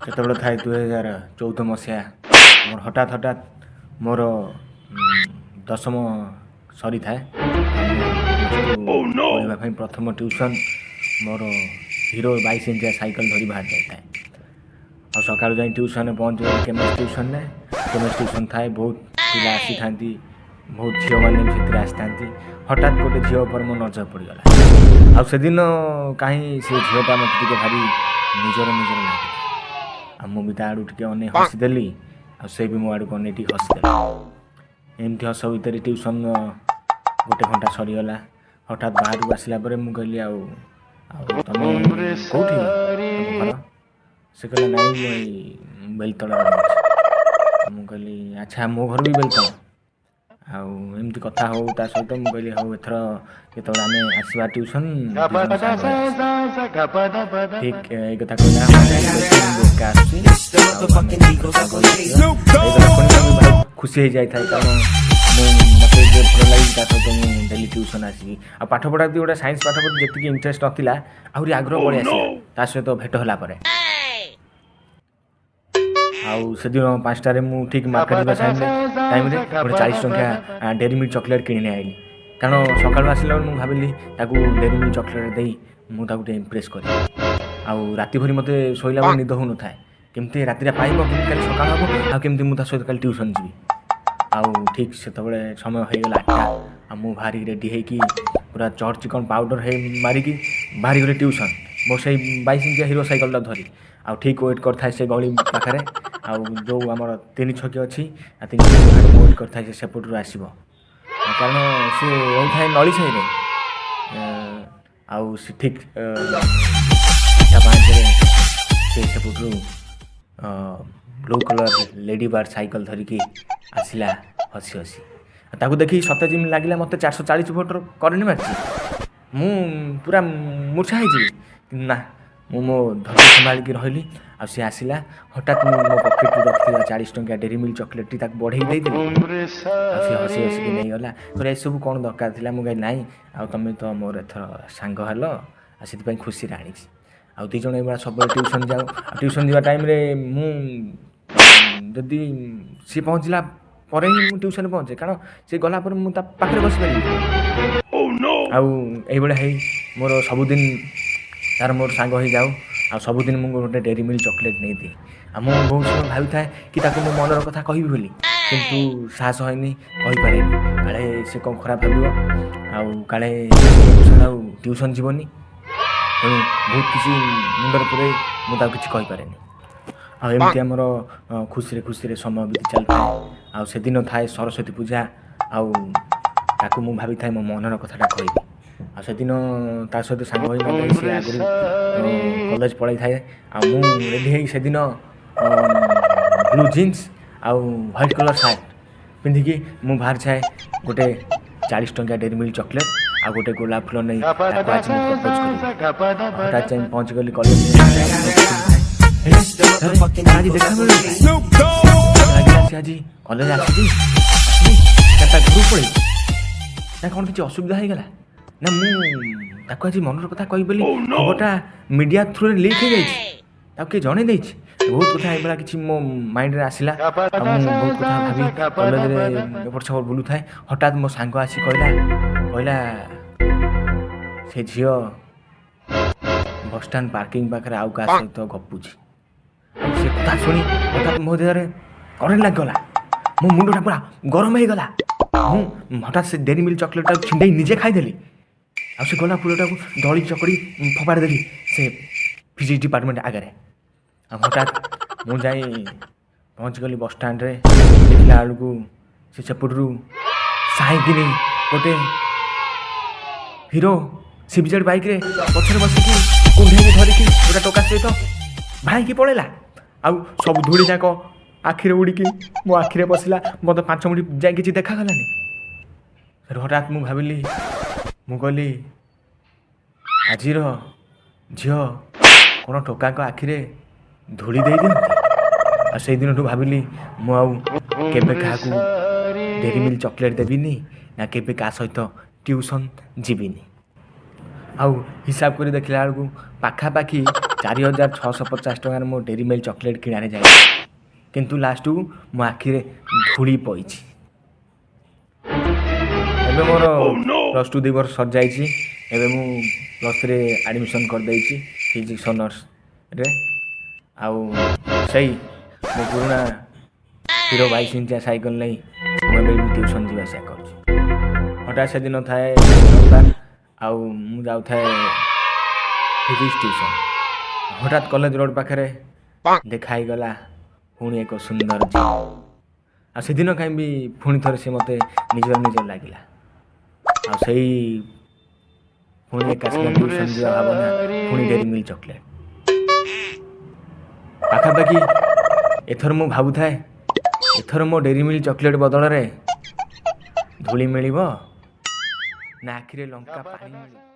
କେତେବେଳେ ଥାଏ 2014 ମସିହା ମୋର ହଠାତ୍ ମୋର ଦଶମ ସରିଥାଏ। ପଢ଼ିବା ପାଇଁ ପ୍ରଥମ ଟ୍ୟୁସନ୍ ମୋର ହିରୋ 22 ଇଞ୍ଚିଆ ସାଇକେଲ ଧରି ବାହାରି ଯାଇଥାଏ। ଆଉ ସକାଳୁ ଯାଇ ଟ୍ୟୁସନ୍ରେ ପହଞ୍ଚିଗଲି କେମିଷ୍ଟ୍ରି ଟ୍ୟୁସନ୍ ଥାଏ। ବହୁତ ପିଲା ଆସିଥାନ୍ତି, ବହୁତ ଝିଅମାନେ ବି ସେଥିରେ ଆସିଥାନ୍ତି। ହଠାତ୍ ଗୋଟେ ଝିଅ ଉପରେ ମୋ ନଜର ପଡ଼ିଗଲା। ଆଉ ସେଦିନ କାହିଁ ସେ ଝିଅଟା ମୋତେ ଟିକେ ଭାରି ନିଜର ଲାଗିଲା। ଆଉ ମୁଁ ବି ତା ଆଡ଼ୁ ଟିକେ ଅନେଇ ହସିଦେଲି, ଆଉ ସେ ବି ମୋ ଆଡ଼କୁ ଅନେଇ ଟିକେ ହସିଦେଲା। ଏମିତି ହସ ଭିତରେ ଟ୍ୟୁସନ୍ ଗୋଟେ ଘଣ୍ଟା ସରିଗଲା। ହଠାତ୍ ବାହାରକୁ ଆସିଲା ପରେ ମୁଁ କହିଲି ଆଉ ତମେ କେଉଁଠି ତମ ଘର? ସେ କହିଲା ନାଇଁ ମୁଁ ଏଇ ବେଲତଳାରେ ରହୁଛି। ମୁଁ କହିଲି ଆଚ୍ଛା ମୋ ଘର ବି ବେଲତଳା। ଆଉ ଏମିତି କଥା ହଉ ତା ସହିତ ମୁଁ କହିଲି ହଉ ଏଥର ଯେତେବେଳେ ଆମେ ଆସିବା ଟ୍ୟୁସନ୍ ସାଙ୍ଗ ହେଇ ଆସିବା। ଠିକ୍ ଏଇ କଥା କହିଲା ଏକା ଆସୁଛି। ଖୁସି ହେଇଯାଇଥାଏ କାରଣ ମୋତେ ଯେ ଭଲ ଲାଗି ତା ସହିତ ମୁଁ ଡେଲି ଟ୍ୟୁସନ୍ ଆସିବି। ଆଉ ପାଠ ପଢ଼ା ବି ଗୋଟେ ସାଇନ୍ସ ପାଠ ପ୍ରତି ଯେତିକି ଇଣ୍ଟରେଷ୍ଟ ନଥିଲା ଆହୁରି ଆଗ୍ରହ ପଳେଇ ଆସିଲା ତା ସହିତ ଭେଟ ହେଲା ପରେ। ଆଉ ସେଦିନ 5ଟାରେ ମୁଁ ଠିକ୍ ମାର୍କେଟ ଯିବା ଟାଇମ୍ରେ ଗୋଟେ 40 ଟଙ୍କିଆ ଡେରି ମିଲ୍କ ଚକୋଲେଟ୍ କିଣି ନେଇ ଆଇଲି। କାରଣ ସକାଳୁ ଆସିଲା ବେଳେ ମୁଁ ଭାବିଲି ତାକୁ ଡେରି ମିଲ୍କ ଚକୋଲେଟ୍ ଦେଇ ମୁଁ ତାକୁ ଟିକେ ଇମ୍ପ୍ରେସ୍ କରିବି। ଆଉ ରାତି ଭରି ମୋତେ ଶୋଇଲା ବେଳେ ନିଦ ହେଉନଥାଏ। କେମିତି ରାତିରେ ପାଇବ, କେମିତି କାଲି ସକାଳ ହେବ, ଆଉ କେମିତି ମୁଁ ତା ସହିତ କାଲି ଟ୍ୟୁସନ୍ ଯିବି। ଆଉ ଠିକ୍ ସେତେବେଳେ ସମୟ ହେଇଗଲା 8ଟା। ଆଉ ମୁଁ ବାହାରିକି ରେଡ଼ି ହେଇକି ପୁରା ଚିକଣ ପାଉଡ଼ର ମାରିକି ବାହାରିଗଲି ଟ୍ୟୁସନ୍। ମୋ ସେଇ 22 ଇଞ୍ଚିଆ ହିରୋ ସାଇକେଲଟା ଧରି। ଆଉ ଠିକ୍ ୱେଟ୍ କରିଥାଏ ସେ ଗଳି ପାଖରେ। ଆଉ ଯେଉଁ ଆମର 3 ଛକି ଅଛି, 3 ଛକି ପାଖରେ ମୁଁ ୱେଟ୍ କରିଥାଏ ସେ ସେପଟରୁ ଆସିବ। କାରଣ ସେ ରହୁଥାଏ ନଳି ସାହିରେ। ଆଉ ସେ ଠିକ୍ 5ରେ ସେ ସେପଟରୁ blue colour lady bird cycle ଧରିକି ଆସିଲା ହସି ହସି। ତାକୁ ଦେଖିକି ସତେ ଯେମିତି ଲାଗିଲା ମୋତେ 440 ଭୋଲ୍ଟର କରେଣ୍ଟ ମାରିଛି। ମୁଁ ପୁରା ମୂର୍ଚ୍ଛା ହେଇଯିବି। ନା, ମୁଁ ମୋ ଧୈର୍ଯ୍ୟ ସମ୍ଭାଳିକି ରହିଲି। ଆଉ ସେ ଆସିଲା। ହଠାତ୍ ମୁଁ ମୋ ପକେଟରୁ ରଖିଥିବା 40 ଟଙ୍କିଆ ଡେରି ମିଲ୍କ ଚକୋଲେଟ୍ଟି ତାକୁ ବଢ଼େଇ ଦେଇଦେଲି। ଆଉ ସେ ହସି ହସିକି ନେଇଗଲା। କହିଲା ଏସବୁ କ'ଣ ଦରକାର ଥିଲା? ମୁଁ କହିଲି ନାଇଁ, ଆଉ ତୁମେ ତ ମୋର ଏଥର ସାଙ୍ଗ ହେଲ, ଆଉ ସେଥିପାଇଁ ଖୁସିରେ ଆଣିଛି। ଆଉ ଦୁଇ ଜଣ ଏଇଭଳିଆ ସବୁବେଳେ ଟ୍ୟୁସନ୍ ଯାଉ। ଆଉ ଟ୍ୟୁସନ୍ ଯିବା ଟାଇମ୍ରେ ମୁଁ ଯଦି ସିଏ ପହଞ୍ଚିଲା ପରେ ହିଁ ମୁଁ ଟ୍ୟୁସନ୍ରେ ପହଞ୍ଚେ, କାରଣ ସେ ଗଲା ପରେ ମୁଁ ତା ପାଖରେ ବସିପାରିବି। ଆଉ ଏଇଭଳିଆ ହେଇ ମୋର ସବୁଦିନ ତାର ମୋର ସାଙ୍ଗ ହେଇଯାଉ। ଆଉ ସବୁଦିନ ମୁଁ ଗୋଟେ ଡେରି ମିଲ୍କ ଚକୋଲେଟ୍ ନେଇଦିଏ। ଆଉ ମୁଁ ବହୁତ ସମୟ ଭାବିଥାଏ କି ତାକୁ ମୋ ମନର କଥା କହିବି ବୋଲି, କିନ୍ତୁ ସାହସ ହয়ନି, କହିପାରେନି। କାଳେ ସେ କ'ଣ ଖରାପ ଭାବିବ, ଆଉ କାଳେ ମୋ ସାଙ୍ଗରେ ଆଉ ଟ୍ୟୁସନ୍ ଯିବନି। ତେଣୁ ବହୁତ କିଛି ମୁଣ୍ଡରେ ପୁରେଇ ମୁଁ ତାକୁ କିଛି କହିପାରେନି। ଆଉ ଏମିତି ଆମର ଖୁସିରେ ସମୟ ବିତି ଚାଲିଥାଏ। ଆଉ ସେଦିନ ଥାଏ ସରସ୍ୱତୀ ପୂଜା। ଆଉ ତାକୁ ମୁଁ ଭାବିଥାଏ ମୋ ମନର କଥାଟା କହିବି। ଆଉ ସେଦିନ ତା ସହିତ ସାଙ୍ଗ ହୋଇନଥାଏ, ସେ ଆଗରୁ କଲେଜ ପଳାଇଥାଏ। ଆଉ ମୁଁ ରେଡ଼ି ହେଇକି ସେଦିନ ବ୍ଲୁ ଜିନ୍ସ ଆଉ ହ୍ୱାଇଟ୍ କଲର୍ ସାର୍ଟ ପିନ୍ଧିକି ମୁଁ ବାହାରିଥାଏ ଗୋଟେ 40 ଟଙ୍କିଆ ଡେରି ମିଲ୍କ ଚକୋଲେଟ୍ ଆଉ ଗୋଟେ ଗୋଲାପ ଫୁଲ ନେଇ ତାକୁ ଆଜି ମୁଁ ପ୍ରପୋଜ୍ କରିବି। ହଠାତ୍ ଯାଇ ପହଞ୍ଚିଗଲି କଲେଜରେ। ଆଜି ଦେଖା ମିଳୁଛି, ଲାଗିଲା ସେ ଆଜି କଲେଜ ଆସିଛି ତା ଘରକୁ ପଳେଇଛି ନା କ'ଣ କିଛି ଅସୁବିଧା ହେଇଗଲା? ନା ମୁଁ ତାକୁ ଆଜି ମନର କଥା କହିବି ବୋଲି ଖବରଟା ମିଡ଼ିଆ ଥ୍ରୁରେ ଲିକ୍ ହେଇଯାଇଛି, ତାକୁ କିଏ ଜଣେଇ ଦେଇଛି। ବହୁତ କଥା ଏଇଭଳିଆ କିଛି ମୋ ମାଇଣ୍ଡରେ ଆସିଲା। ଆଉ ମୁଁ ବହୁତ କଥା ଭାବି କଲେଜରେ ଏପଟ ସେପଟ ବୁଲୁଥାଏ। ହଠାତ୍ ମୋ ସାଙ୍ଗ ଆସି କହିଲା ସେ ଝିଅ ବସଷ୍ଟାଣ୍ଡ ପାର୍କିଂ ପାଖରେ ଆଉ କାହା ସହିତ ଗପୁଛି। ଆଉ ସେ କଥା ଶୁଣି ହଠାତ୍ ମୋ ଦେହରେ କରେଣ୍ଟ ଲାଗିଗଲା। ମୋ ମୁଣ୍ଡଟା ପୁରା ଗରମ ହେଇଗଲା। ମୁଁ ହଠାତ୍ ସେ ଡେରି ମିଲ୍କ ଚକୋଲେଟ୍ଟାକୁ ଛିଣ୍ଡେଇ ନିଜେ ଖାଇଦେଲି। ଆଉ ସେ ଗୋଲାପ ଫୁଲଟାକୁ ଦଳି ଚକଡ଼ି ଫୋପାଡ଼ି ଦେଲି ସେ ଫିଜିକ୍ସ ଡିପାର୍ଟମେଣ୍ଟ ଆଗରେ। ଆଉ ହଠାତ୍ ମୁଁ ଯାଇ ପହଞ୍ଚିଗଲି ବସଷ୍ଟାଣ୍ଡରେ। ଦେଖିଲା ବେଳକୁ ସେ ସେପଟରୁ ସାଇଁକିନି ଗୋଟେ ହିରୋ CBZ ବାଇକ୍ରେ ପଛରେ ବସିକି କୁଣ୍ଢେଇକି ଧରିକି ଗୋଟେ ଟୋକା ସହିତ ଭାଇକି ପଳେଇଲା। ଆଉ ସବୁ ଧୂଳି ଯାକ ଆଖିରେ ଉଡ଼ିକି ମୋ ଆଖିରେ ପଶିଲା। ମୋତେ 5 ମିନିଟ୍ ଯାଇ କିଛି ଦେଖାଗଲାନି। ସେଠୁ ହଠାତ୍ ମୁଁ ଭାବିଲି, ମୁଁ କହିଲି ଆଜିର ଝିଅ କ'ଣ ଟୋକାଙ୍କ ଆଖିରେ ଧୂଳି ଦେଇଦିଅନ୍ତି? ଆଉ ସେଇଦିନଠୁ ଭାବିଲି ମୁଁ ଆଉ କେବେ କାହାକୁ ଡେରି ମିଲ୍କ ଚକୋଲେଟ୍ ଦେବିନି, ନା କେବେ କାହା ସହିତ ଟ୍ୟୁସନ୍ ଯିବିନି। ଆଉ ହିସାବ କରି ଦେଖିଲା ବେଳକୁ ପାଖାପାଖି 4,650 ଟଙ୍କାର ମୋ ଡେରି ମିଲ୍କ ଚକୋଲେଟ୍ କିଣାରେ ଯାଏ, କିନ୍ତୁ ଲାଷ୍ଟକୁ ମୋ ଆଖିରେ ଧୂଳି ପଇଛି। ଏବେ ମୋର +2 2 ବର୍ଷ ସରିଯାଇଛି। ଏବେ ମୁଁ +3 ଆଡ଼ମିସନ୍ କରିଦେଇଛି ଫିଜିକ୍ସ ଅନର୍ସରେ। ଆଉ ସେଇ ମୋ ପୁରୁଣା ହିରୋ 22 ଇଞ୍ଚିଆ ସାଇକେଲ ନେଇ ମୁଁ ଏବେ ବି ଟ୍ୟୁସନ୍ ଯିବା ଆସିବା କରୁଛି। ହଠାତ୍ ସେଦିନ ଥାଏ ରବିବାର, ଆଉ ମୁଁ ଯାଉଥାଏ ଫିଜିକ୍ସ ଟ୍ୟୁସନ୍। ହଠାତ୍ କଲେଜ ରୋଡ଼ ପାଖରେ ଦେଖା ହେଇଗଲା ପୁଣି ଏକ ସୁନ୍ଦର ଝିଅ। ଆଉ ସେଦିନ କାହିଁ ବି ପୁଣି ଥରେ ସେ ମୋତେ ନିଜର ଲାଗିଲା। ଆଉ ସେଇ ପୁଣି ଏକା ସାଙ୍ଗେ ଟ୍ୟୁସନ୍ ଯିବା ଭାବନା, ପୁଣି ଡେରି ମିଲ୍କ ଚକୋଲେଟ୍। ପାଖାପାଖି ଏଥର ମୁଁ ଭାବୁଥାଏ, ଏଥର ମୋ ଡେରି ମିଲ୍କ ଚକୋଲେଟ୍ ବଦଳରେ ଧୂଳି ମିଳିବ ନା ଆଖିରେ ଲଙ୍କା ପାଣି ମିଳିବ।